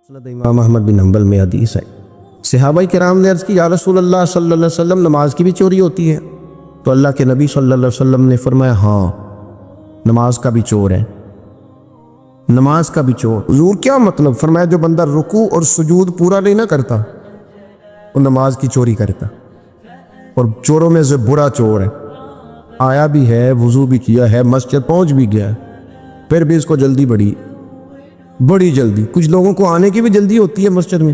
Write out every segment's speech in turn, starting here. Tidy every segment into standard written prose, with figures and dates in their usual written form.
مسند امام احمد بن حنبل میں حدیث ہے، صحابہ کرام نے عرض کی یا رسول اللہ صلی اللہ علیہ وسلم نماز کی بھی چوری ہوتی ہے؟ تو اللہ کے نبی صلی اللہ علیہ وسلم نے فرمایا ہاں، نماز کا بھی چور ہے، نماز کا بھی چور۔ حضور کیا مطلب؟ فرمایا جو بندہ رکوع اور سجود پورا نہیں نہ کرتا وہ نماز کی چوری کرتا، اور چوروں میں سے برا چور ہے، آیا بھی ہے، وضو بھی کیا ہے، مسجد پہنچ بھی گیا ہے، پھر بھی اس کو جلدی بڑی جلدی۔ کچھ لوگوں کو آنے کی بھی جلدی ہوتی ہے مسجد میں،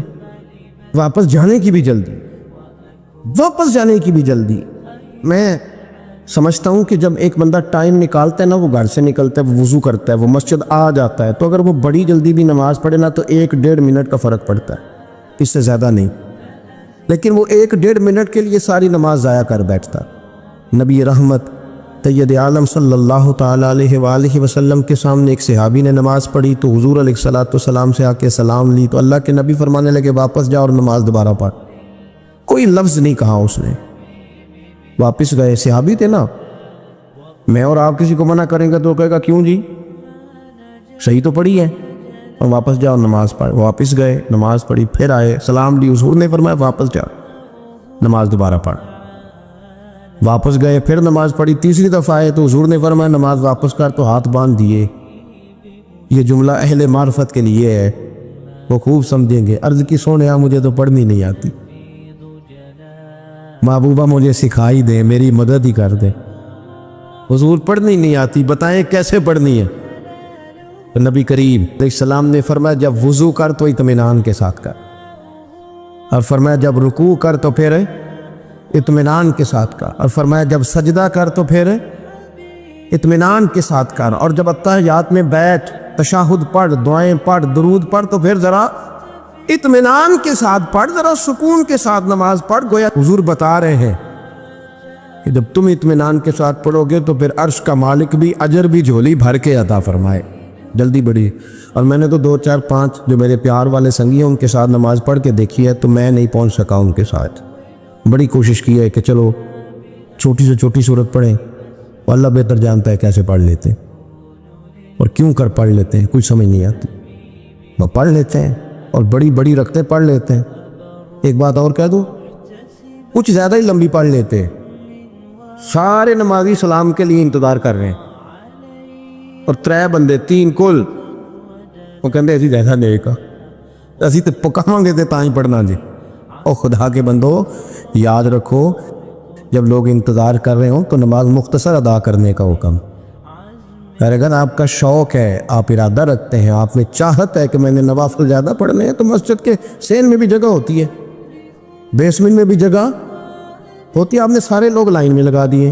واپس جانے کی بھی جلدی۔ میں سمجھتا ہوں کہ جب ایک بندہ ٹائم نکالتا ہے نا، وہ گھر سے نکلتا ہے، وہ وضو کرتا ہے، وہ مسجد آ جاتا ہے، تو اگر وہ بڑی جلدی بھی نماز پڑھے نا تو 1-1.5 منٹ کا فرق پڑتا ہے، اس سے زیادہ نہیں۔ لیکن وہ 1-1.5 منٹ کے لیے ساری نماز ضائع کر بیٹھتا۔ نبی رحمت سید عالم صلی اللہ تعالیٰ علیہ وآلہ وسلم کے سامنے ایک صحابی نے نماز پڑھی تو حضور علیہ السلام سے آ کے سلام لی تو اللہ کے نبی فرمانے لگے واپس جا اور نماز دوبارہ پڑھ۔ کوئی لفظ نہیں کہا اس نے، واپس گئے۔ صحابی تھے نا، میں اور آپ کسی کو منع کریں گے تو کہے گا کیوں جی، صحیح تو پڑھی ہے، اور واپس جاؤ نماز پڑھ۔ واپس گئے، نماز پڑھی، پھر آئے، سلام لی، حضور نے فرمایا واپس جا، نماز دوبارہ پڑھ۔ واپس گئے، پھر نماز پڑھی، تیسری دفعہ آئے تو حضور نے فرمایا نماز واپس کر، تو ہاتھ باندھ دیے۔ یہ جملہ اہل معرفت کے لیے ہے، وہ خوب سمجھیں گے۔ عرض کی سونیا مجھے تو پڑھنی نہیں آتی، محبوبہ مجھے سکھائی دیں، میری مدد ہی کر دیں۔ حضور پڑھنی نہیں آتی، بتائیں کیسے پڑھنی ہے؟ تو نبی کریم علیہ السلام نے فرمایا جب وضو کر تو اطمینان کے ساتھ کر، اور فرمایا جب رکوع کر تو پھر اطمینان کے ساتھ کر، اور فرمایا جب سجدہ کر تو پھر اطمینان کے ساتھ کر، اور جب اتحیات میں بیٹھ، تشہد پڑھ، دعائیں پڑھ، درود پڑھ تو پھر ذرا اطمینان کے ساتھ پڑھ، ذرا سکون کے ساتھ نماز پڑھ۔ گویا حضور بتا رہے ہیں کہ جب تم اطمینان کے ساتھ پڑھو گے تو پھر عرش کا مالک بھی اجر بھی جھولی بھر کے عطا فرمائے، جلدی بڑی۔ اور میں نے تو 2-4-5 جو میرے پیار والے سنگی ہیں ان کے ساتھ نماز پڑھ کے دیکھی ہے، تو میں نہیں پہنچ سکا ان کے ساتھ۔ بڑی کوشش کی ہے کہ چلو چھوٹی سے چھوٹی صورت پڑھیں، اور اللہ بہتر جانتا ہے کیسے پڑھ لیتے ہیں اور کیوں کر پڑھ لیتے ہیں، کچھ سمجھ نہیں آتی، وہ پڑھ لیتے ہیں اور بڑی رکھتے پڑھ لیتے ہیں۔ ایک بات اور کہہ دوں، کچھ زیادہ ہی لمبی پڑھ لیتے ہیں، سارے نمازی سلام کے لیے انتظار کر رہے ہیں، اور 3 بندے 3 کل وہ کہتے اسی زیادہ نیک آ، اسی تو پکاواں گے تاں ہی پڑھنا جی۔ اور خدا کے بندو یاد رکھو، جب لوگ انتظار کر رہے ہوں تو نماز مختصر ادا کرنے کا حکم۔ اگر آپ کا شوق ہے، آپ ارادہ رکھتے ہیں، آپ میں چاہت ہے کہ میں نے نوافل زیادہ پڑھنے ہیں، تو مسجد کے سین میں بھی جگہ ہوتی ہے، بیسمنٹ میں بھی جگہ ہوتی ہے، آپ نے سارے لوگ لائن میں لگا دیے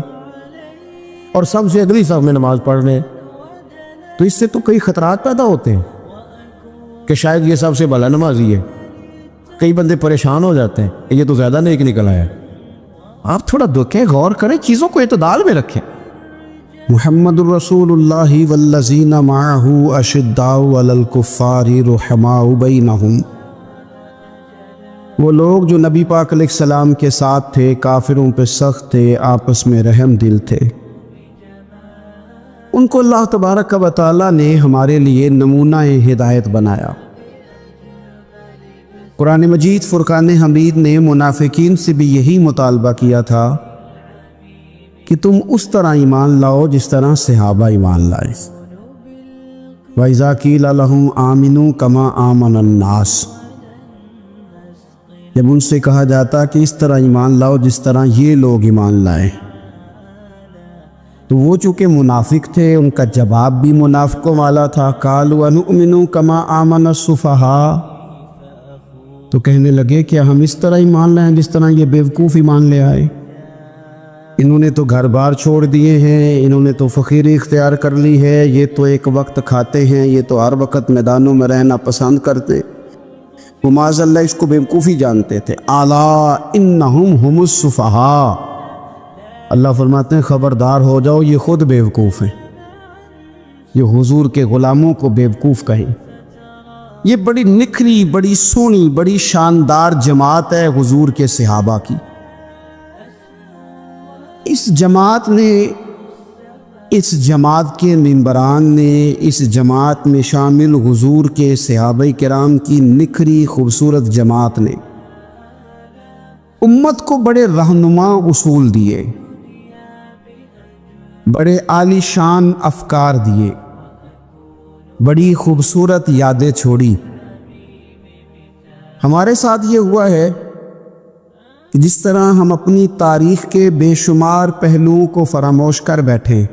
اور سب سے اگلی صف میں نماز پڑھ رہے ہیں، تو اس سے تو کئی خطرات پیدا ہوتے ہیں کہ شاید یہ سب سے بھلا نمازی ہے۔ کئی بندے پریشان ہو جاتے ہیں، یہ تو زیادہ نیک نکل آیا ہے۔ آپ تھوڑا دکھیں، غور کریں، چیزوں کو اعتدال میں رکھیں۔ محمد الرسول اللہ والذین معہ اشداء علی الکفار رحماء بینہم، وہ لوگ جو نبی پاک علیہ السلام کے ساتھ تھے، کافروں پہ سخت تھے، آپس میں رحم دل تھے۔ ان کو اللہ تبارک و تعالیٰ نے ہمارے لیے نمونہ ہدایت بنایا۔ قرآن مجید فرقان حمید نے منافقین سے بھی یہی مطالبہ کیا تھا کہ تم اس طرح ایمان لاؤ جس طرح صحابہ ایمان لائے۔ وَإِذَا قِيلَ لَهُمْ آمِنُوا كَمَا آمَنَ النَّاسُ، جب ان سے کہا جاتا کہ اس طرح ایمان لاؤ جس طرح یہ لوگ ایمان لائے، تو وہ چونکہ منافق تھے، ان کا جواب بھی منافقوں والا تھا۔ قَالُوا أَنُؤْمِنُ كَمَا آمَنَ السُّفَهَاءُ، تو کہنے لگے کہ ہم اس طرح ایمان لائیں جس طرح یہ بیوقوف ایمان لے آئے۔ انہوں نے تو گھر بار چھوڑ دیے ہیں، انہوں نے تو فقیری اختیار کر لی ہے، یہ تو ایک وقت کھاتے ہیں، یہ تو ہر وقت میدانوں میں رہنا پسند کرتے۔ وہ معاذ اللہ اس کو بیوقوفی جانتے تھے۔ الا انہم ہم السفہاء، اللہ فرماتے ہیں خبردار ہو جاؤ، یہ خود بیوقوف ہیں، یہ حضور کے غلاموں کو بیوقوف کہیں۔ یہ بڑی نکھری، بڑی سونی، بڑی شاندار جماعت ہے حضور کے صحابہ کی۔ اس جماعت نے اس جماعت کے ممبران نے، اس جماعت میں شامل حضور کے صحابہ کرام کی نکھری خوبصورت جماعت نے امت کو بڑے رہنما اصول دیے، بڑے عالی شان افکار دیے، بڑی خوبصورت یادیں چھوڑی۔ ہمارے ساتھ یہ ہوا ہے کہ جس طرح ہم اپنی تاریخ کے بے شمار پہلوؤں کو فراموش کر بیٹھے،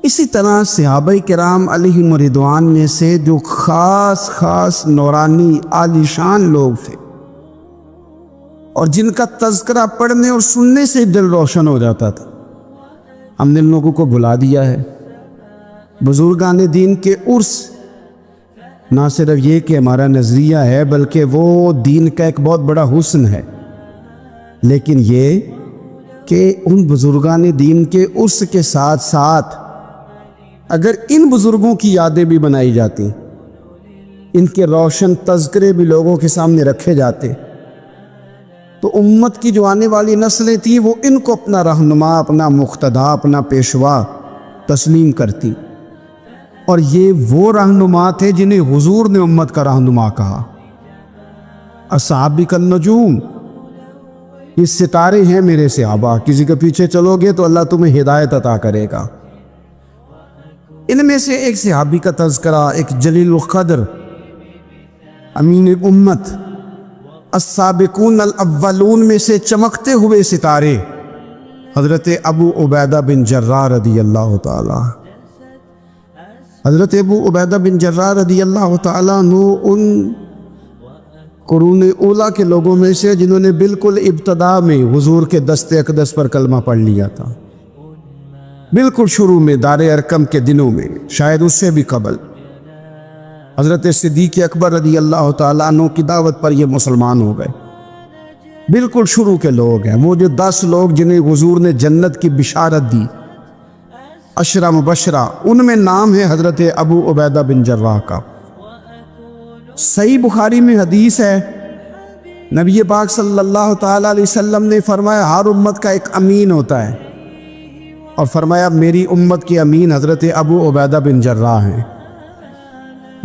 اسی طرح صحابہ کرام علیہم رضوان میں سے جو خاص نورانی عالی شان لوگ تھے اور جن کا تذکرہ پڑھنے اور سننے سے دل روشن ہو جاتا تھا، ہم نے ان لوگوں کو بلا دیا ہے۔ بزرگان دین کے عرس نہ صرف یہ کہ ہمارا نظریہ ہے، بلکہ وہ دین کا ایک بہت بڑا حسن ہے، لیکن یہ کہ ان بزرگان دین کے عرس کے ساتھ ساتھ اگر ان بزرگوں کی یادیں بھی بنائی جاتی، ان کے روشن تذکرے بھی لوگوں کے سامنے رکھے جاتے، تو امت کی جو آنے والی نسلیں تھیں وہ ان کو اپنا رہنما، اپنا مقتدا، اپنا پیشوا تسلیم کرتی۔ اور یہ وہ رہنما تھے جنہیں حضور نے امت کا رہنما کہا۔ اصحابی کالنجوم، یہ ستارے ہیں میرے صحابہ، کسی کے پیچھے چلو گے تو اللہ تمہیں ہدایت عطا کرے گا۔ ان میں سے ایک صحابی کا تذکرہ، ایک جلیل القدر امین امت، السابقون الاولون میں سے چمکتے ہوئے ستارے، حضرت ابو عبیدہ بن جراح رضی اللہ تعالی۔ حضرت ابو عبیدہ بن جراح رضی اللہ تعالیٰ عنہ ان قرون اولیٰ کے لوگوں میں سے جنہوں نے بالکل ابتدا میں حضور کے دست اقدس پر کلمہ پڑھ لیا تھا، بالکل شروع میں دار ارقم کے دنوں میں، شاید اس سے بھی قبل۔ حضرت صدیق اکبر رضی اللہ تعالیٰ عنہ کی دعوت پر یہ مسلمان ہو گئے، بالکل شروع کے لوگ ہیں، وہ جو 10 لوگ جنہیں حضور نے جنت کی بشارت دی، عشرہ مبشرہ، ان میں نام ہے حضرت ابو عبیدہ بن جراح کا۔ صحیح بخاری میں حدیث ہے، نبی پاک صلی اللہ تعالیٰ علیہ وسلم نے فرمایا ہر امت کا ایک امین ہوتا ہے، اور فرمایا میری امت کے امین حضرت ابو عبیدہ بن جراح ہیں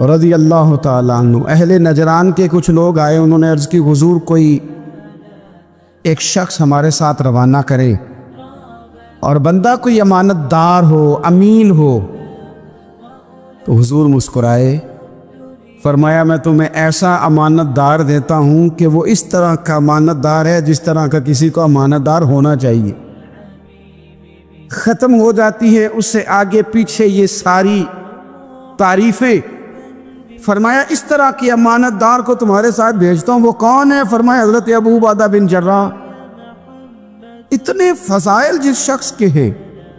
رضی اللہ تعالیٰ عنہ۔ اہل نجران کے کچھ لوگ آئے، انہوں نے عرض کی حضور کوئی ایک شخص ہمارے ساتھ روانہ کرے، اور بندہ کوئی امانت دار ہو، امین ہو۔ تو حضور مسکرائے، فرمایا میں تمہیں ایسا امانت دار دیتا ہوں کہ وہ اس طرح کا امانت دار ہے جس طرح کا کسی کو امانت دار ہونا چاہیے۔ ختم ہو جاتی ہے اس سے آگے پیچھے یہ ساری تعریفیں۔ فرمایا اس طرح کی امانت دار کو تمہارے ساتھ بھیجتا ہوں، وہ کون ہے؟ فرمایا حضرت ابو عبیدہ بن جراح۔ اتنے فضائل جس شخص کے ہیں،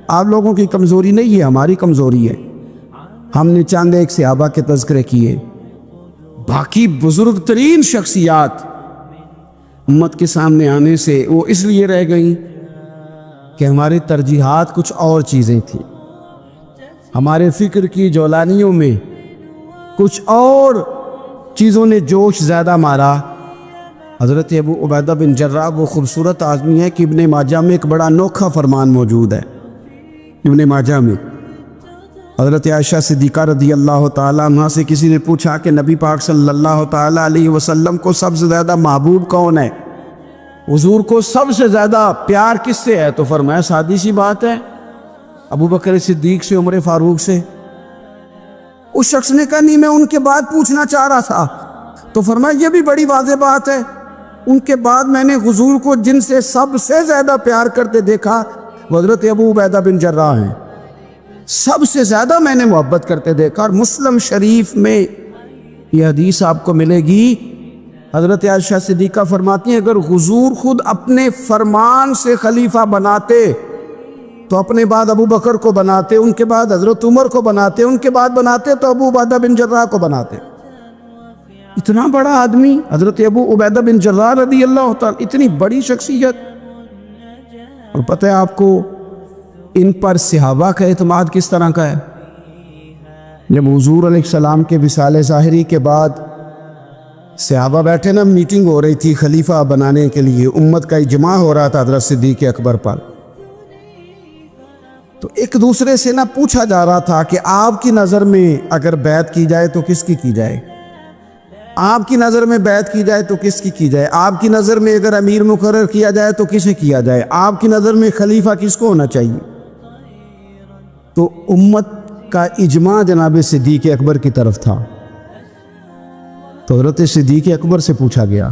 آپ لوگوں کی کمزوری نہیں ہے، ہماری کمزوری ہے۔ ہم نے چاند ایک صحابہ کے تذکرے کیے، باقی بزرگ ترین شخصیات امت کے سامنے آنے سے وہ اس لیے رہ گئیں کہ ہماری ترجیحات کچھ اور چیزیں تھیں، ہمارے فکر کی جولانیوں میں کچھ اور چیزوں نے جوش زیادہ مارا۔ حضرت ابو عبیدہ بن جراح وہ خوبصورت آدمی ہے کہ ابن ماجہ میں ایک بڑا انوکھا فرمان موجود ہے۔ ابن ماجہ میں حضرت عائشہ صدیقہ رضی اللہ تعالیٰ عنہ سے کسی نے پوچھا کہ نبی پاک صلی اللہ تعالیٰ علیہ وسلم کو سب سے زیادہ محبوب کون ہے، حضور کو سب سے زیادہ پیار کس سے ہے؟ تو فرمایا سادی سی بات ہے، ابو بکر صدیق سے، عمر فاروق سے۔ اس شخص نے کہا نہیں، میں ان کے بعد پوچھنا چاہ رہا تھا۔ تو فرمایا یہ بھی بڑی واضح بات ہے، ان کے بعد میں نے حضور کو جن سے سب سے زیادہ پیار کرتے دیکھا وہ حضرت ابو عبیدہ بن جراح ہیں، سب سے زیادہ میں نے محبت کرتے دیکھا۔ اور مسلم شریف میں یہ حدیث آپ کو ملے گی، حضرت عائشہ صدیقہ فرماتی ہیں اگر حضور خود اپنے فرمان سے خلیفہ بناتے تو اپنے بعد ابو بکر کو بناتے، ان کے بعد حضرت عمر کو بناتے، ان کے بعد بناتے تو ابو عبیدہ بن جراح کو بناتے۔ اتنا بڑا آدمی حضرت ابو عبیدہ بن جراح رضی اللہ تعالیٰ، اتنی بڑی شخصیت۔ اور پتہ ہے آپ کو ان پر صحابہ کا اعتماد کس طرح کا ہے؟ جب حضور علیہ السلام کے وصال ظاہری کے بعد صحابہ بیٹھے نا، میٹنگ ہو رہی تھی خلیفہ بنانے کے لیے، امت کا اجماع ہو رہا تھا حضرت صدیق اکبر پر، تو ایک دوسرے سے نہ پوچھا جا رہا تھا کہ آپ کی نظر میں اگر بیعت کی جائے تو کس کی جائے، آپ کی نظر میں بیعت کی جائے تو کس کی جائے، آپ کی نظر میں اگر امیر مقرر کیا جائے تو کسے کیا جائے، آپ کی نظر میں خلیفہ کس کو ہونا چاہیے؟ تو امت کا اجماع جناب صدیق اکبر کی طرف تھا۔ تو حضرت صدیق اکبر سے پوچھا گیا،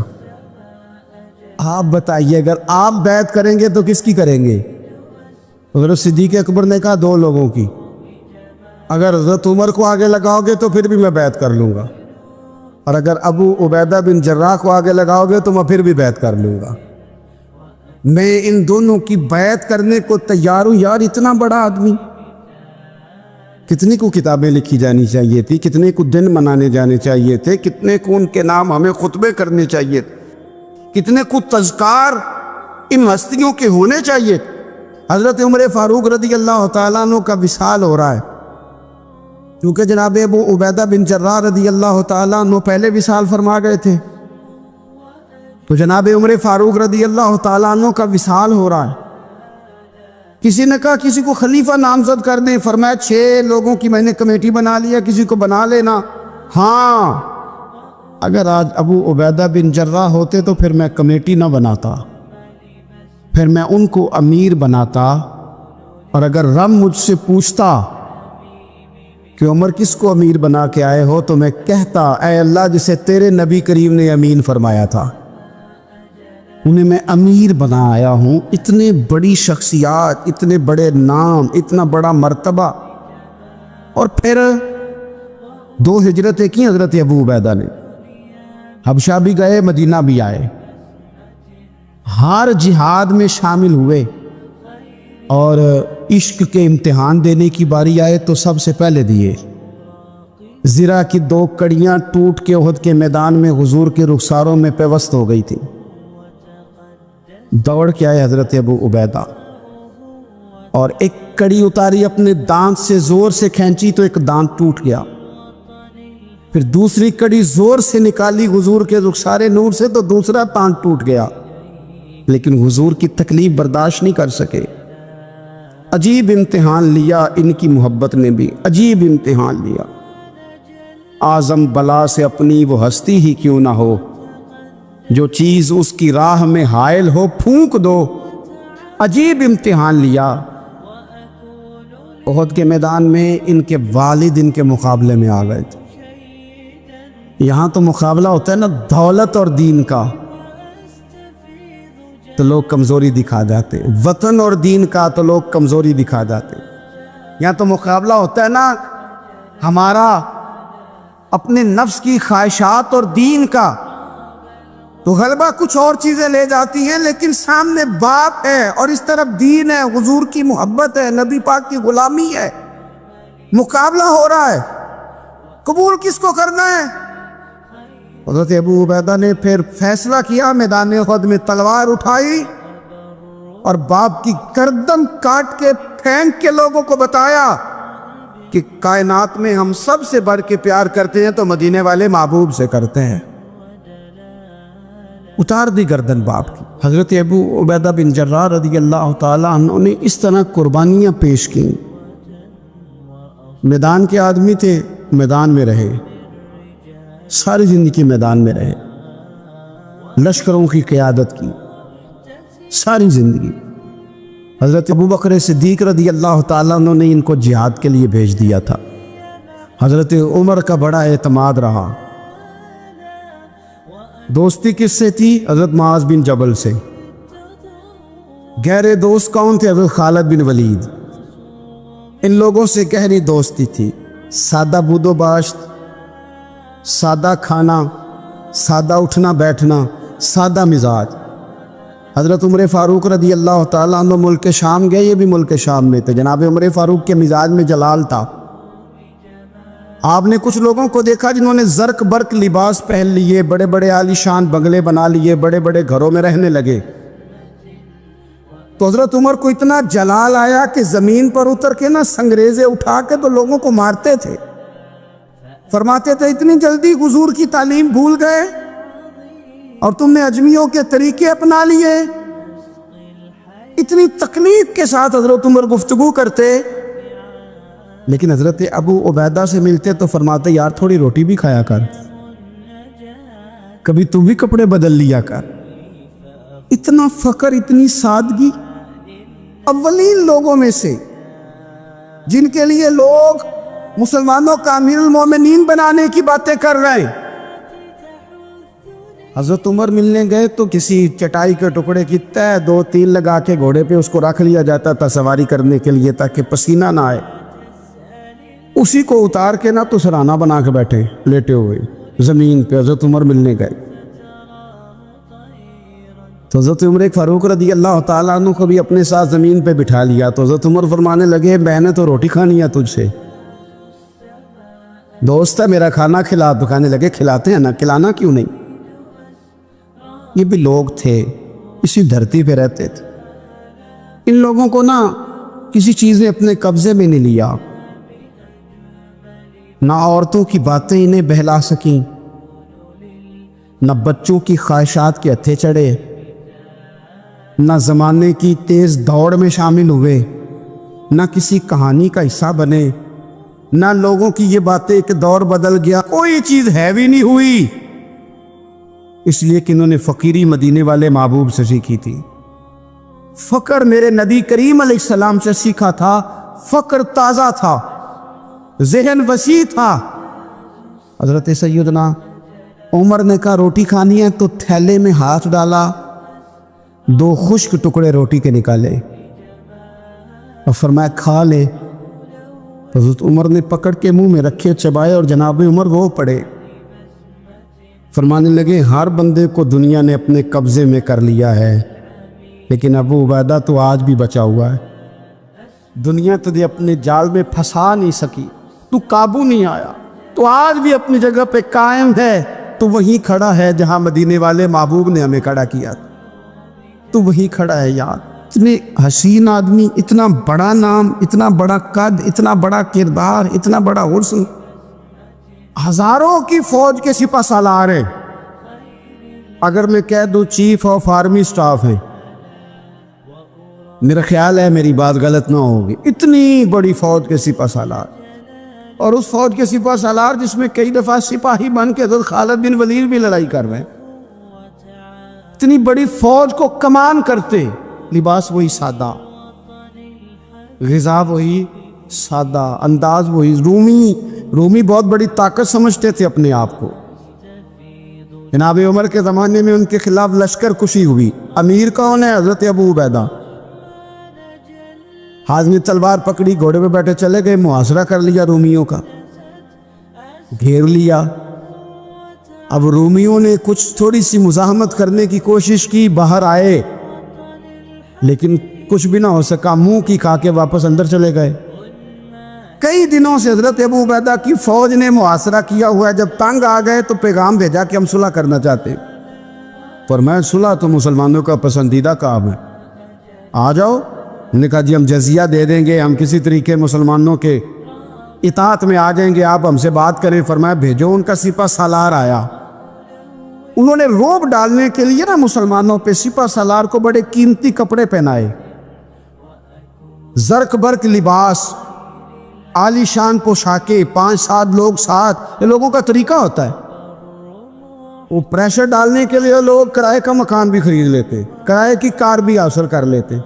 آپ بتائیے اگر آپ بیعت کریں گے تو کس کی کریں گے؟ حضرت صدیق اکبر نے کہا 2 لوگوں کی، اگر حضرت عمر کو آگے لگاؤ گے تو پھر بھی میں بیعت کر لوں گا، اور اگر ابو عبیدہ بن جراح کو آگے لگاؤ گے تو میں پھر بھی بیعت کر لوں گا۔ میں ان دونوں کی بیعت کرنے کو تیار ہوں۔ یار اتنا بڑا آدمی، کتنے کو کتابیں لکھی جانی چاہیے تھی، کتنے کو دن منانے جانے چاہیے تھے، کتنے کو ان کے نام ہمیں خطبے کرنے چاہیے تھے، کتنے کو تذکار ان ہستیوں کے ہونے چاہیے۔ حضرت عمر فاروق رضی اللہ تعالیٰ عنہ کا وصال ہو رہا ہے، کیونکہ جناب ابو عبیدہ بن جراح رضی اللہ تعالیٰ عنہ پہلے وصال فرما گئے تھے، تو جناب عمر فاروق رضی اللہ تعالیٰ عنہ کا وصال ہو رہا ہے۔ کسی نے کہا کسی کو خلیفہ نامزد کر دیں، فرمایا 6 لوگوں کی میں نے کمیٹی بنا لیا، کسی کو بنا لینا۔ ہاں اگر آج ابو عبیدہ بن جراح ہوتے تو پھر میں کمیٹی نہ بناتا، پھر میں ان کو امیر بناتا، اور اگر رب مجھ سے پوچھتا کہ عمر کس کو امیر بنا کے آئے ہو تو میں کہتا اے اللہ جسے تیرے نبی کریم نے امین فرمایا تھا انہیں میں امیر بنا آیا ہوں۔ اتنے بڑی شخصیات، اتنے بڑے نام، اتنا بڑا مرتبہ، اور پھر 2 ہجرتیں کی حضرت ابو عبیدہ نے، حبشہ بھی گئے، مدینہ بھی آئے، ہر جہاد میں شامل ہوئے، اور عشق کے امتحان دینے کی باری آئے تو سب سے پہلے دیے۔ زرہ کی 2 کڑیاں ٹوٹ کے احد کے میدان میں حضور کے رخساروں میں پیوست ہو گئی تھی، دوڑ کے آئے حضرت ابو عبیدہ، اور ایک کڑی اتاری، اپنے دانت سے زور سے کھینچی تو ایک دانت ٹوٹ گیا، پھر دوسری کڑی زور سے نکالی حضور کے رخسار نور سے تو دوسرا دانت ٹوٹ گیا، لیکن حضور کی تکلیف برداشت نہیں کر سکے۔ عجیب امتحان لیا ان کی محبت نے بھی، عجیب امتحان لیا۔ اعظم بلا سے اپنی وہ ہستی ہی کیوں نہ ہو، جو چیز اس کی راہ میں حائل ہو پھونک دو۔ عجیب امتحان لیا۔ احد کے میدان میں ان کے والد ان کے مقابلے میں آ گئے تھے۔ یہاں تو مقابلہ ہوتا ہے نا دولت اور دین کا، تو لوگ کمزوری دکھا جاتے، وطن اور دین کا تو لوگ کمزوری دکھا جاتے۔ یہاں تو مقابلہ ہوتا ہے نا ہمارا اپنے نفس کی خواہشات اور دین کا، تو غلبہ کچھ اور چیزیں لے جاتی ہیں، لیکن سامنے باپ ہے اور اس طرف دین ہے، حضور کی محبت ہے، نبی پاک کی غلامی ہے، مقابلہ ہو رہا ہے، قبول کس کو کرنا ہے؟ حضرت ابو عبیدہ نے پھر فیصلہ کیا، میدان احد میں تلوار اٹھائی اور باپ کی گردن کاٹ کے پھینک کے لوگوں کو بتایا کہ کائنات میں ہم سب سے بڑھ کے پیار کرتے ہیں تو مدینے والے محبوب سے کرتے ہیں۔ اتار دی گردن باپ کی۔ حضرت ابو عبیدہ بن جراح رضی اللہ تعالیٰ عنہ نے اس طرح قربانیاں پیش کی۔ میدان کے آدمی تھے، میدان میں رہے، ساری زندگی میدان میں رہے، لشکروں کی قیادت کی ساری زندگی۔ حضرت ابو بکر صدیق رضی اللہ تعالیٰ عنہ نے ان کو جہاد کے لیے بھیج دیا تھا۔ حضرت عمر کا بڑا اعتماد رہا۔ دوستی کس سے تھی؟ حضرت معاذ بن جبل سے۔ گہرے دوست کون تھے؟ حضرت خالد بن ولید۔ ان لوگوں سے گہری دوستی تھی۔ سادہ بود و باشت، سادہ کھانا، سادہ اٹھنا بیٹھنا، سادہ مزاج۔ حضرت عمر فاروق رضی اللہ تعالیٰ عنہ ملک شام گئے، یہ بھی ملک شام میں تھے۔ جناب عمر فاروق کے مزاج میں جلال تھا۔ آپ نے کچھ لوگوں کو دیکھا جنہوں نے زرق برق لباس پہن لیے، بڑے بڑے عالی شان بنگلے بنا لیے، بڑے بڑے گھروں میں رہنے لگے۔ تو حضرت عمر کو اتنا جلال آیا کہ زمین پر اتر کے نا سنگریزے اٹھا کے تو لوگوں کو مارتے تھے۔ فرماتے تھے اتنی جلدی حضور کی تعلیم بھول گئے اور تم نے اجمیوں کے طریقے اپنا لیے۔ اتنی تکلیف کے ساتھ حضرت عمر گفتگو کرتے، لیکن حضرت ابو عبیدہ سے ملتے تو فرماتے یار تھوڑی روٹی بھی کھایا کر، کبھی تو بھی کپڑے بدل لیا کر۔ اتنا فقر، اتنی سادگی، اولین لوگوں میں سے جن کے لیے لوگ مسلمانوں کا امیر المومنین بنانے کی باتیں کر رہے ہیں۔ حضرت عمر ملنے گئے تو کسی چٹائی کے ٹکڑے کی تہ 2-3 لگا کے گھوڑے پہ اس کو رکھ لیا جاتا تھا سواری کرنے کے لیے تاکہ پسینہ نہ آئے، اسی کو اتار کے نہ تو سرانہ بنا کے بیٹھے لیٹے ہوئے زمین پہ۔ حضرت عمر ملنے گئے تو حضرت عمر فاروق رضی اللہ تعالیٰ عنہ کو بھی اپنے ساتھ زمین پہ بٹھا لیا تو حضرت عمر فرمانے لگے میں نے تو روٹی کھانی ہے تجھ سے، دوست ہے میرا، کھانا کھلا۔ تو کہنے لگے کھلاتے ہیں نا، کھلانا کیوں نہیں؟ یہ بھی لوگ تھے، اسی دھرتی پہ رہتے تھے، ان لوگوں کو نا کسی چیز نے اپنے قبضے میں نہیں لیا، نہ عورتوں کی باتیں انہیں بہلا سکیں، نہ بچوں کی خواہشات کے ہتھے چڑھے، نہ زمانے کی تیز دوڑ میں شامل ہوئے، نہ کسی کہانی کا حصہ بنے، نہ لوگوں کی یہ باتیں کہ دور بدل گیا، کوئی چیز ہیوی نہیں ہوئی، اس لیے کہ انہوں نے فقیری مدینے والے محبوب سے سیکھی تھی۔ فقر میرے نبی کریم علیہ السلام سے سیکھا تھا، فقر تازہ تھا، ذہن وسیع تھا۔ حضرت سیدنا عمر نے کہا روٹی کھانی ہے تو تھیلے میں ہاتھ ڈالا، 2 خشک ٹکڑے روٹی کے نکالے اور فرمایا کھا لے۔ حضرت عمر نے پکڑ کے منہ میں رکھے، چبائے اور جناب عمر وہ پڑے، فرمانے لگے ہر بندے کو دنیا نے اپنے قبضے میں کر لیا ہے، لیکن ابو عبیدہ تو آج بھی بچا ہوا ہے، دنیا تجھے اپنے جال میں پھنسا نہیں سکی، تو قابو نہیں آیا، تو آج بھی اپنی جگہ پہ قائم ہے، تو وہیں کھڑا ہے جہاں مدینے والے محبوب نے ہمیں کھڑا کیا، تو وہیں کھڑا ہے یار۔ اتنے حسین آدمی، اتنا بڑا نام، اتنا بڑا قد، اتنا بڑا کردار، اتنا بڑا حسن، ہزاروں کی فوج کے سپہ سالار ہیں، اگر میں کہہ دوں چیف آف آرمی سٹاف ہے، میرا خیال ہے میری بات غلط نہ ہوگی، اتنی بڑی فوج کے سپہ سالار، اور اس فوج کے سپہ سالار جس میں کئی دفعہ سپاہی بن کے حضرت خالد بن ولید بھی لڑائی کر رہے ہیں، اتنی بڑی فوج کو کمان کرتے، لباس وہی سادہ، غذا وہی سادہ، انداز وہی، رومی بہت بڑی طاقت سمجھتے تھے اپنے آپ کو۔ جناب عمر کے زمانے میں ان کے خلاف لشکر کشی ہوئی، امیر کون ہے؟ حضرت ابو عبیدہ۔ ہاتھ میں تلوار پکڑی، گھوڑے پہ بیٹھے چلے گئے، محاصرہ کر لیا رومیوں کا، گھیر لیا۔ اب رومیوں نے کچھ تھوڑی سی مزاحمت کرنے کی کوشش کی، باہر آئے، لیکن کچھ بھی نہ ہو سکا، منہ کی کھا کے واپس اندر چلے گئے۔ کئی دنوں سے حضرت ابو عبیدہ کی فوج نے محاصرہ کیا ہوا ہے، جب تنگ آ گئے تو پیغام بھیجا کہ ہم صلح کرنا چاہتے ہیں۔ فرمایا صلح تو مسلمانوں کا پسندیدہ کام ہے، آ جاؤ۔ انہوں نے کہا جی ہم جزیہ دے دیں گے، ہم کسی طریقے مسلمانوں کے اطاعت میں آ جائیں گے، آپ ہم سے بات کریں۔ فرمایا بھیجو۔ ان کا سپہ سالار آیا، انہوں نے روب ڈالنے کے لیے نا مسلمانوں پہ سپہ سالار کو بڑے قیمتی کپڑے پہنائے، زرق برق لباس، عالی شان پوشاکیں، 5-7 لوگ ساتھ، یہ لوگوں کا طریقہ ہوتا ہے۔ وہ پریشر ڈالنے کے لیے لوگ کرائے کا مکان بھی خرید لیتے، کرائے کی کار بھی حاصل کر لیتے،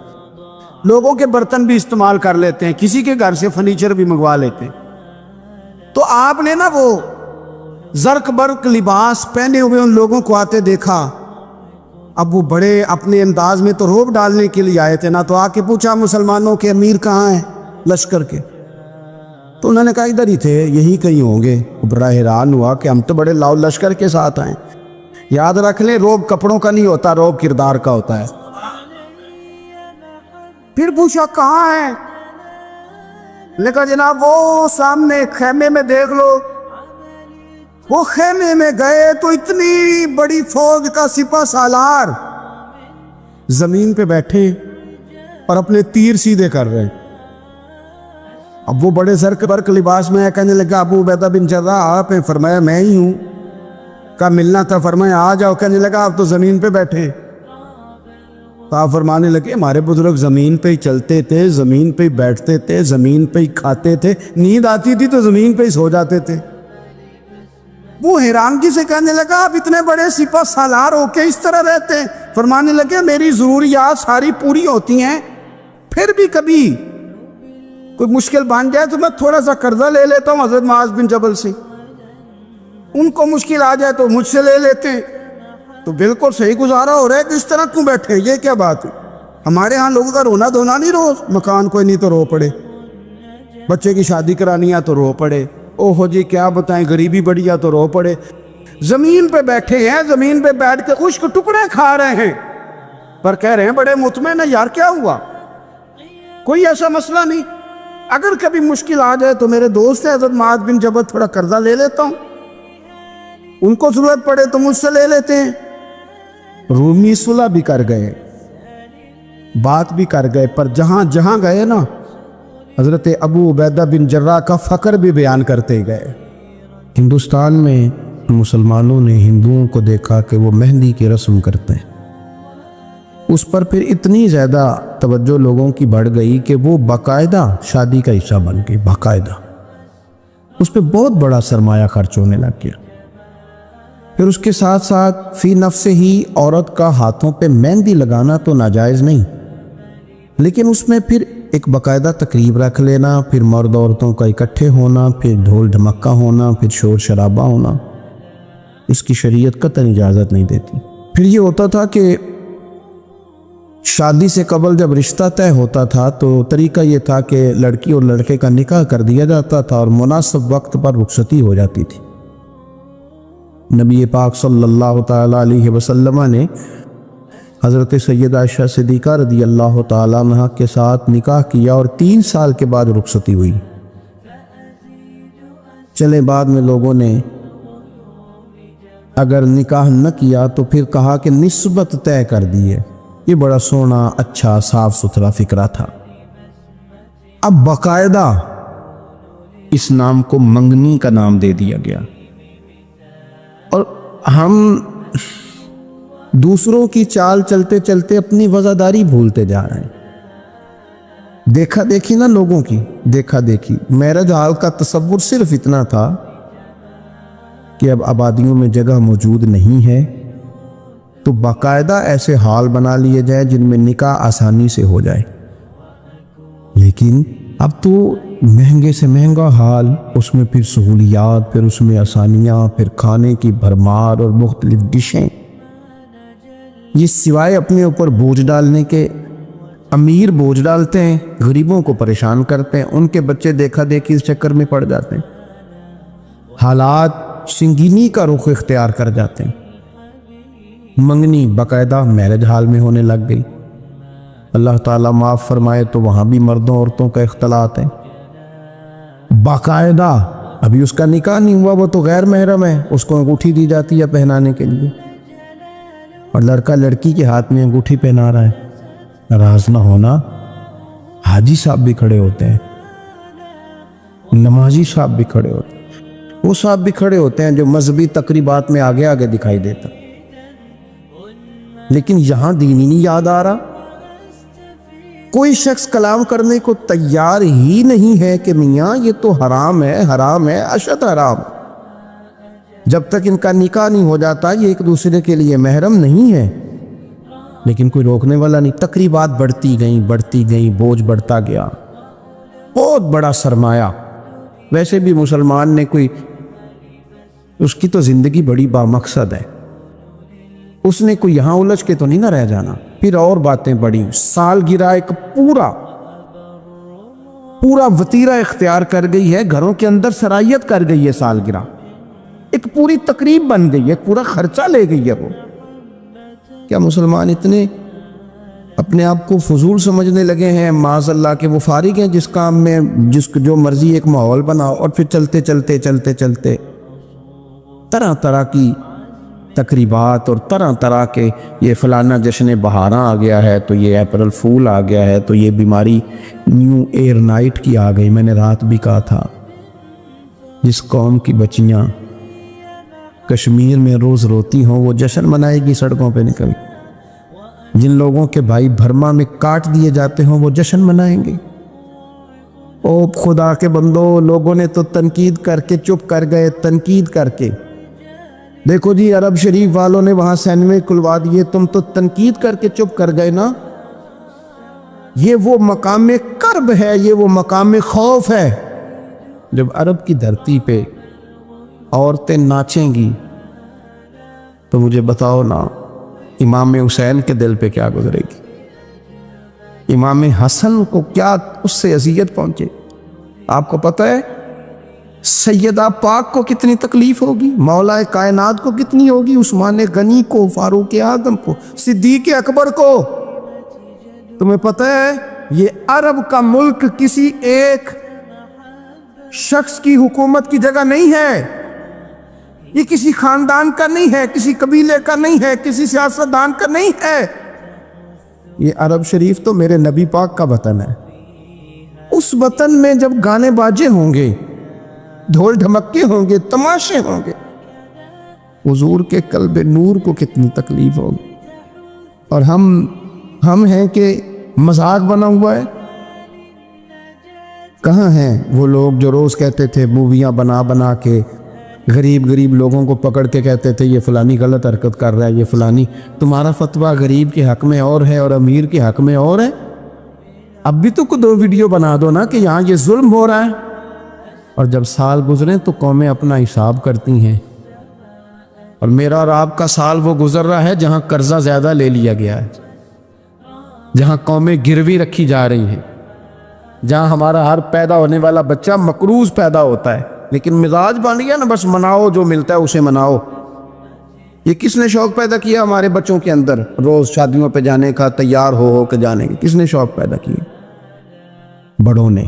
لوگوں کے برتن بھی استعمال کر لیتے ہیں، کسی کے گھر سے فرنیچر بھی منگوا لیتے ہیں۔ تو آپ نے نا وہ زرق برق لباس پہنے ہوئے ان لوگوں کو آتے دیکھا۔ اب وہ بڑے اپنے انداز میں تو روب ڈالنے کے لیے آئے تھے نا، تو آ کے پوچھا مسلمانوں کے امیر کہاں ہیں لشکر کے؟ تو انہوں نے کہا ادھر ہی تھے، یہی کہیں ہوں گے۔ بڑا حیران ہوا کہ ہم تو بڑے لاؤ لشکر کے ساتھ آئے۔ یاد رکھ لیں روب کپڑوں کا نہیں ہوتا، روب کردار کا ہوتا ہے۔ پھر پوچھا کہاں ہے؟ نے کہا جناب وہ سامنے خیمے میں دیکھ لو۔ وہ خیمے میں گئے تو اتنی بڑی فوج کا سپہ سالار زمین پہ بیٹھے اور اپنے تیر سیدھے کر رہے ہیں۔ اب وہ بڑے زرق برق لباس میں کہنے لگا ابو عبیدہ بن جراح آپ ہیں؟ فرمایا میں ہی ہوں۔ کہا ملنا تھا؟ فرمایا آ جاؤ۔ کہنے لگا آپ تو زمین پہ بیٹھے۔ تو آپ فرمانے لگے ہمارے بزرگ زمین پہ ہی چلتے تھے، زمین پہ ہی بیٹھتے تھے، زمین پہ ہی کھاتے تھے، نیند آتی تھی تو زمین پہ ہی سو جاتے تھے۔ وہ حیرانگی سے کہنے لگا آپ اتنے بڑے سپہ سالار ہو کے اس طرح رہتے ہیں؟ فرمانے لگے میری ضروریات ساری پوری ہوتی ہیں، پھر بھی کبھی کوئی مشکل بن جائے تو میں تھوڑا سا قرضہ لے لیتا ہوں حضرت معاذ بن جبل سے، ان کو مشکل آ جائے تو مجھ سے لے لیتے ہیں۔ تو بالکل صحیح گزارا ہو رہا ہے کہ اس طرح کیوں بیٹھے ہیں؟ یہ کیا بات ہے؟ ہمارے ہاں لوگوں کا رونا دھونا نہیں، روز مکان کوئی نہیں تو رو پڑے، بچے کی شادی کرانی ہے تو رو پڑے، اوہو جی کیا بتائیں غریبی بڑی ہے تو رو پڑے۔ زمین پہ بیٹھے ہیں، زمین پہ بیٹھ کے خشک ٹکڑے کھا رہے ہیں، پر کہہ رہے ہیں بڑے مطمئن ہیں۔ یار کیا ہوا؟ کوئی ایسا مسئلہ نہیں، اگر کبھی مشکل آ جائے تو میرے دوست ہے حضرت معاذ بن جبل، تھوڑا قرضہ لے لیتا ہوں، ان کو ضرورت پڑے تو مجھ سے لے لیتے ہیں۔ رومی صلح بھی کر گئے، بات بھی کر گئے، پر جہاں جہاں گئے نا حضرت ابو عبیدہ بن جراح کا فقر بھی بیان کرتے گئے۔ ہندوستان میں مسلمانوں نے ہندوؤں کو دیکھا کہ وہ مہندی کی رسم کرتے ہیں، اس پر پھر اتنی زیادہ توجہ لوگوں کی بڑھ گئی کہ وہ باقاعدہ شادی کا حصہ بن گئی، باقاعدہ اس پہ بہت بڑا سرمایہ خرچ ہونے لگ گیا۔ پھر اس کے ساتھ ساتھ فی نفس ہی عورت کا ہاتھوں پہ مہندی لگانا تو ناجائز نہیں، لیکن اس میں پھر ایک باقاعدہ تقریب رکھ لینا، پھر مرد عورتوں کا اکٹھے ہونا، پھر ڈھول ڈھمکا ہونا، پھر شور شرابہ ہونا، اس کی شریعت قطعاً اجازت نہیں دیتی۔ پھر یہ ہوتا تھا کہ شادی سے قبل جب رشتہ طے ہوتا تھا تو طریقہ یہ تھا کہ لڑکی اور لڑکے کا نکاح کر دیا جاتا تھا اور مناسب وقت پر رخصتی ہو جاتی تھی۔ نبی پاک صلی اللہ تعالیٰ علیہ وسلم نے حضرت سیدہ عائشہ صدیقہ رضی اللہ تعالیٰ عنہ کے ساتھ نکاح کیا اور 3 سال کے بعد رخصتی ہوئی۔ چلے بعد میں لوگوں نے اگر نکاح نہ کیا تو پھر کہا کہ نسبت طے کر دی ہے، یہ بڑا سونا اچھا صاف ستھرا فکرہ تھا۔ اب باقاعدہ اس نام کو منگنی کا نام دے دیا گیا، اور ہم دوسروں کی چال چلتے چلتے اپنی وزاداری بھولتے جا رہے ہیں۔ دیکھا دیکھی نا لوگوں کی، دیکھا دیکھی۔ میرج ہال کا تصور صرف اتنا تھا کہ اب آبادیوں میں جگہ موجود نہیں ہے تو باقاعدہ ایسے ہال بنا لیے جائے جن میں نکاح آسانی سے ہو جائے، لیکن اب تو مہنگے سے مہنگا حال، اس میں پھر سہولیات، پھر اس میں آسانیاں، پھر کھانے کی بھرمار اور مختلف ڈشیں۔ یہ سوائے اپنے اوپر بوجھ ڈالنے کے، امیر بوجھ ڈالتے ہیں، غریبوں کو پریشان کرتے ہیں، ان کے بچے دیکھا دیکھی اس چکر میں پڑ جاتے ہیں، حالات سنگینی کا رخ اختیار کر جاتے ہیں۔ منگنی باقاعدہ میرج ہال میں ہونے لگ گئی۔ اللہ تعالیٰ معاف فرمائے تو وہاں بھی مردوں عورتوں کا اختلاط ہے باقاعدہ۔ ابھی اس کا نکاح نہیں ہوا، وہ تو غیر محرم ہے، اس کو انگوٹھی دی جاتی ہے پہنانے کے لیے، اور لڑکا لڑکی کے ہاتھ میں انگوٹھی پہنا رہا ہے۔ ناراض نہ ہونا، حاجی صاحب بھی کھڑے ہوتے ہیں، نمازی صاحب بھی کھڑے ہوتے ہیں، وہ صاحب بھی کھڑے ہوتے ہیں جو مذہبی تقریبات میں آگے آگے دکھائی دیتا، لیکن یہاں دین ہی نہیں یاد آ رہا۔ کوئی شخص کلام کرنے کو تیار ہی نہیں ہے کہ میاں یہ تو حرام ہے، حرام ہے، اشد حرام۔ جب تک ان کا نکاح نہیں ہو جاتا یہ ایک دوسرے کے لیے محرم نہیں ہے، لیکن کوئی روکنے والا نہیں۔ تقریبات بڑھتی گئیں، بوجھ بڑھتا گیا، بہت بڑا سرمایہ۔ ویسے بھی مسلمان نے کوئی، اس کی تو زندگی بڑی بامقصد ہے، اس نے کوئی یہاں الجھ کے تو نہیں نہ رہ جانا۔ پھر اور باتیں بڑی، سالگرہ ایک پورا وتیرہ اختیار کر گئی ہے، گھروں کے اندر سرایت کر گئی ہے سالگرہ، ایک پوری تقریب بن گئی ہے، پورا خرچہ لے گئی ہے وہ۔ کیا مسلمان اتنے اپنے آپ کو فضول سمجھنے لگے ہیں معاذ اللہ کہ وہ فارغ ہیں جس کام میں جو مرضی ایک ماحول بناؤ، اور پھر چلتے طرح طرح کی تقریبات اور طرح طرح کے، یہ فلانا جشن بہاراں آ گیا ہے تو یہ اپریل فول آ گیا ہے تو یہ بیماری نیو ایئر نائٹ کی آ گئی۔ میں نے رات بھی کہا تھا، جس قوم کی بچیاں کشمیر میں روز روتی ہوں وہ جشن منائے گی سڑکوں پہ نکل، جن لوگوں کے بھائی برما میں کاٹ دیے جاتے ہوں وہ جشن منائیں گے؟ او خدا کے بندو، لوگوں نے تو تنقید کر کے چپ کر گئے، تنقید کر کے۔ دیکھو جی، عرب شریف والوں نے وہاں سینمے کھلوا دیے، تم تو تنقید کر کے چپ کر گئے نا۔ یہ وہ مقام کرب ہے، یہ وہ مقام خوف ہے۔ جب عرب کی دھرتی پہ عورتیں ناچیں گی تو مجھے بتاؤ نا، امام حسین کے دل پہ کیا گزرے گی؟ امام حسن کو کیا اس سے اذیت پہنچے؟ آپ کو پتہ ہے سیدہ پاک کو کتنی تکلیف ہوگی، مولا کائنات کو کتنی ہوگی، عثمان غنی کو، فاروق اعظم کو، صدیق اکبر کو۔ تمہیں پتہ ہے یہ عرب کا ملک کسی ایک شخص کی حکومت کی جگہ نہیں ہے، یہ کسی خاندان کا نہیں ہے، کسی قبیلے کا نہیں ہے، کسی سیاستدان کا نہیں ہے۔ یہ عرب شریف تو میرے نبی پاک کا وطن ہے۔ اس وطن میں جب گانے باجے ہوں گے، ڈھول ڈھمکے ہوں گے، تماشے ہوں گے، حضور کے قلب نور کو کتنی تکلیف ہوگی۔ اور ہم ہیں کہ مذاق بنا ہوا ہے۔ کہاں ہیں وہ لوگ جو روز کہتے تھے موویاں بنا بنا کے غریب لوگوں کو پکڑ کے کہتے تھے یہ فلانی غلط حرکت کر رہا ہے، یہ فلانی۔ تمہارا فتویٰ غریب کے حق میں اور ہے اور امیر کے حق میں اور ہے۔ اب بھی تو کوئی 2 ویڈیو بنا دو نا کہ یہاں یہ ظلم ہو رہا ہے۔ اور جب سال گزریں تو قومیں اپنا حساب کرتی ہیں، اور میرا اور آپ کا سال وہ گزر رہا ہے جہاں قرضہ زیادہ لے لیا گیا ہے، جہاں قومیں گروی رکھی جا رہی ہیں، جہاں ہمارا ہر پیدا ہونے والا بچہ مقروض پیدا ہوتا ہے، لیکن مزاج بن گیا نا بس مناؤ، جو ملتا ہے اسے مناؤ۔ یہ کس نے شوق پیدا کیا ہمارے بچوں کے اندر روز شادیوں پہ جانے کا، تیار ہو کے جانے کا؟ کس نے شوق پیدا کیا؟ بڑوں نے۔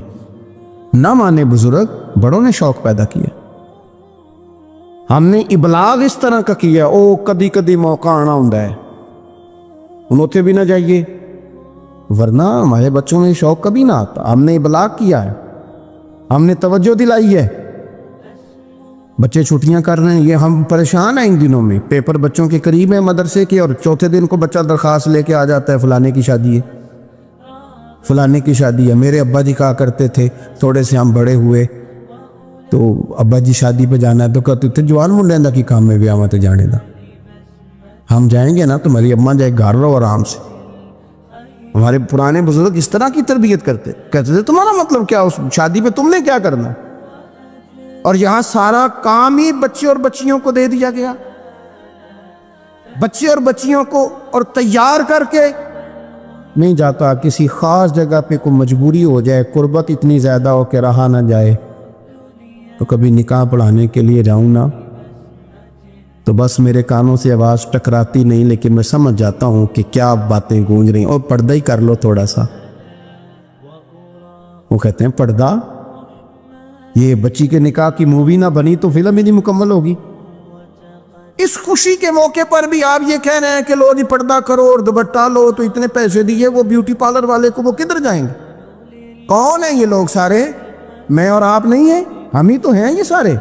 نہ مانے بزرگ، بڑوں نے شوق پیدا کیا۔ ہم نے ابلاغ اس طرح کا کیا، او کدی کدی موقع آنا ہوں ہے، انہوں بھی نہ جائیے، ورنہ ہمارے بچوں میں شوق کبھی نہ آتا۔ ہم نے ابلاغ کیا ہے، ہم نے توجہ دلائی ہے۔ بچے چھٹیاں کر رہے ہیں، یہ ہم پریشان ہیں ان دنوں میں، پیپر بچوں کے قریب ہیں مدرسے کے، اور چوتھے دن کو بچہ درخواست لے کے آ جاتا ہے فلانے کی شادی ہے، فلانے کی شادی ہے۔ میرے ابا جی کہا کرتے تھے، تھوڑے سے ہم بڑے ہوئے تو ابا جی شادی پہ جانا ہے تو کہتے تھے جوان منڈے دا کی کام میں بھی آمت جانے دا، ہم جائیں گے نا تو میری اماں جائے گھر رہو آرام سے۔ ہمارے پرانے بزرگ اس طرح کی تربیت کرتے، کہتے تھے تمہارا مطلب کیا، اس شادی پہ تم نے کیا کرنا؟ اور یہاں سارا کام ہی بچے اور بچیوں کو دے دیا گیا، بچے اور بچیوں کو، اور تیار کر کے نہیں جاتا۔ کسی خاص جگہ پہ کوئی مجبوری ہو جائے، قربت اتنی زیادہ ہو کہ رہا نہ جائے، تو کبھی نکاح پڑھانے کے لیے جاؤں نا تو بس میرے کانوں سے آواز ٹکراتی نہیں، لیکن میں سمجھ جاتا ہوں کہ کیا باتیں گونج رہی ہیں۔ اور پردہ ہی کر لو تھوڑا سا، وہ کہتے ہیں پردہ، یہ بچی کے نکاح کی مووی نہ بنی تو فلم ہی نہیں مکمل ہوگی۔ اس خوشی کے موقع پر بھی آپ یہ کہہ رہے ہیں کہ لو جی پردہ کرو اور دوپٹہ لو، تو اتنے پیسے دیے وہ بیوٹی پارلر والے کو، وہ کدھر جائیں گے؟ کون ہیں یہ لوگ سارے؟ میں اور آپ نہیں ہیں، ہم ہی تو ہیں یہ سارے۔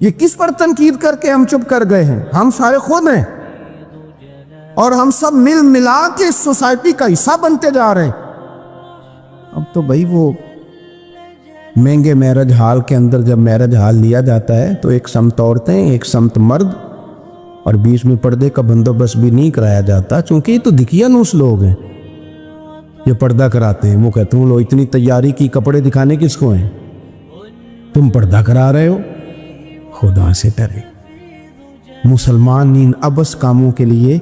یہ کس پر تنقید کر کے ہم چپ کر گئے ہیں؟ ہم سارے خود ہیں، اور ہم سب مل ملا کے اس سوسائٹی کا حصہ بنتے جا رہے ہیں۔ اب تو بھائی وہ مہنگے میرج ہال کے اندر جب میرج ہال لیا جاتا ہے تو ایک سمت عورتیں، ایک سمت مرد، اور بیچ میں پردے کا بندوبست بھی نہیں کرایا جاتا، چونکہ یہ تو دکھیا نوس لوگ ہیں یہ پردہ کراتے ہیں۔ وہ کہتے ہیں لو اتنی تیاری کی، کپڑے دکھانے کس کو ہیں؟ تم پردہ کرا رہے ہو۔ خدا سے ڈرے، مسلمان ان ابس کاموں کے لیے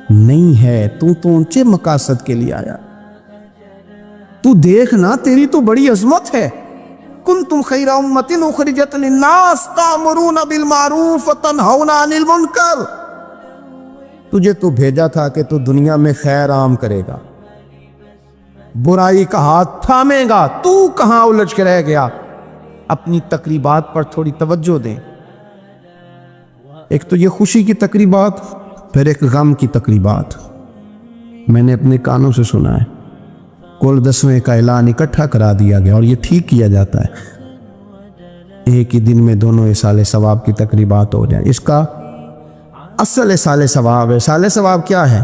نہیں ہے، تو اونچے مقاصد کے لیے آیا۔ تو دیکھنا، تیری تو بڑی عظمت ہے۔ کنتم خیر امۃ اخرجت للناس تأمرون بالمعروف وتنہون عن المنکر۔ تجھے تو بھیجا تھا کہ تو دنیا میں خیر عام کرے گا، برائی کا ہاتھ تھامے گا۔ تو کہاں الجھ کے رہ گیا؟ اپنی تقریبات پر تھوڑی توجہ دیں۔ ایک تو یہ خوشی کی تقریبات، پھر ایک غم کی تقریبات۔ میں نے اپنے کانوں سے سنا ہے کل 10ویں کا اعلان اکٹھا کرا دیا گیا، اور یہ ٹھیک کیا جاتا ہے، ایک ہی دن میں دونوں اصال ثواب کی تقریبات ہو جائیں۔ اس کا اصل اصال ثواب ہے۔ اصال ثواب کیا ہے؟